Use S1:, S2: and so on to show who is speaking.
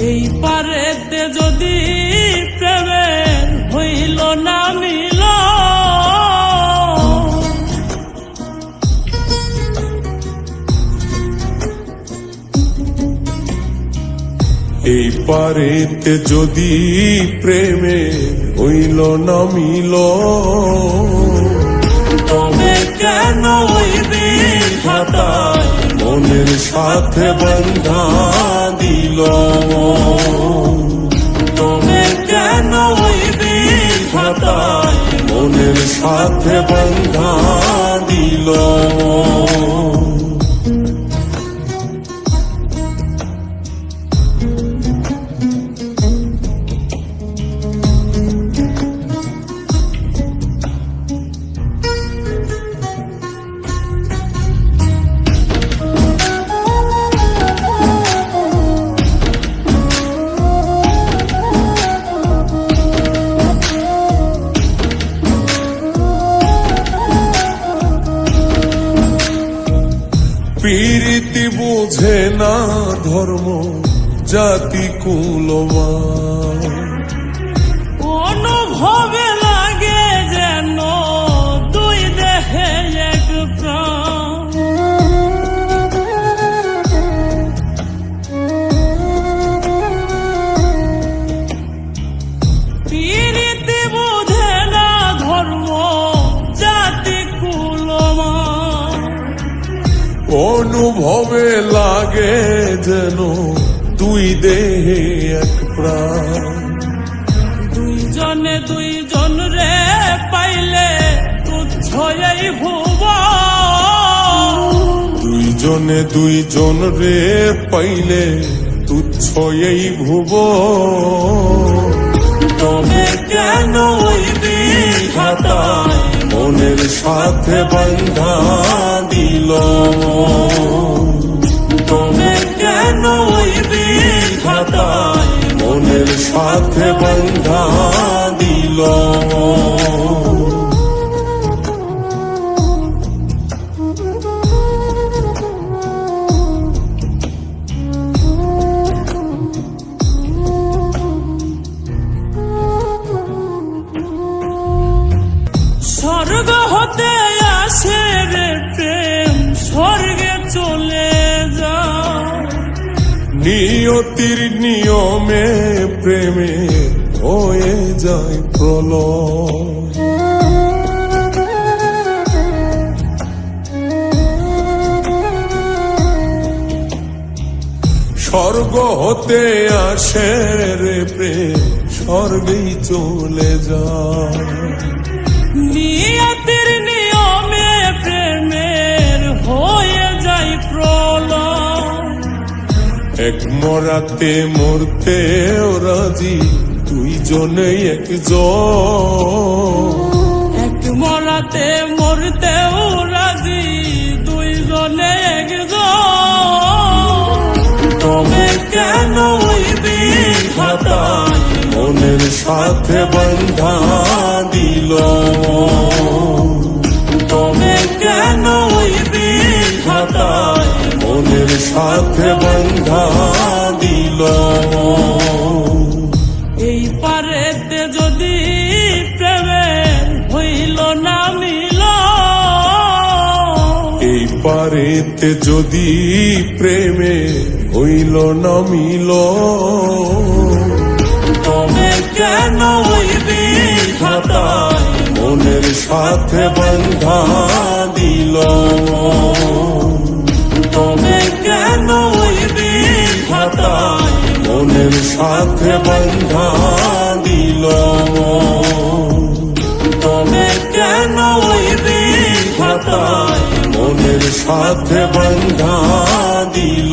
S1: এই পারেতে যদি প্রেমের হইল না মিল,
S2: এই পারেতে যদি প্রেমের হইল না মিল,
S1: তবে কেন ওই বিধাতায়
S2: মনের সাথে বন্ধা দিল,
S1: তবে কেন ওই বিধাতায়
S2: মনের সাথে বন্ধা দিল। প্রীতি বুঝে না ধর্ম জাতি কুলমান,
S1: অনুভবে লাগে যেন দুই দেহে এক প্রাণ। প্রীতি বুঝে না ধর্ম জাতি কুলমান,
S2: অনুভবে লাগে যেন দুই দেহে এক প্রাণ।
S1: দুইজনে দুইজন রে পাইলে তুচ্ছ এই ভুব,
S2: দুইজনে দুইজন রে পাইলে তুচ্ছ এই ভুব,
S1: তবে কেন ওই বিধাতায়
S2: মনের সাথে বন্ধা দিল,
S1: তবে কেন ওই বিধাতায়
S2: মনের সাথে বন্ধা দিল।
S1: স্বর্গ হতে আসে রে প্রেম, স্বর্গে চলে যায়।
S2: নিয়তির নিয়মে প্রেমে হয়ে যায় প্রলয়, স্বর্গ হতে আসে রে প্রেম, স্বর্গেই চলে যায়।
S1: নিয়তির নিয়মে প্রেমের হয়ে যায় প্রলয়,
S2: এক মরাতে মরতে রাজি দুইজনে একজন,
S1: এক মরাতে মরতেও রাজি দুইজনে একজন, তবে কেন ওই বিধাতায়
S2: মনের সাথে বন্ধা দিল,
S1: তবে কেন ওই বিধাতায়
S2: মনের সাথে বন্ধা দিল।
S1: এই পারেতে যদি প্রেমের হইল না মিল,
S2: এই পারেতে যদি প্রেমে হইল না মিল,
S1: তবে কেন ওই বিধাতায়
S2: মনের সাথে বন্ধা দিল,
S1: তবে কেন ওই বিধাতায়
S2: মনের সাথে বন্ধা দিল,
S1: তবে কেন ওই বিধাতায়
S2: মনের সাথে বন্ধা দিল।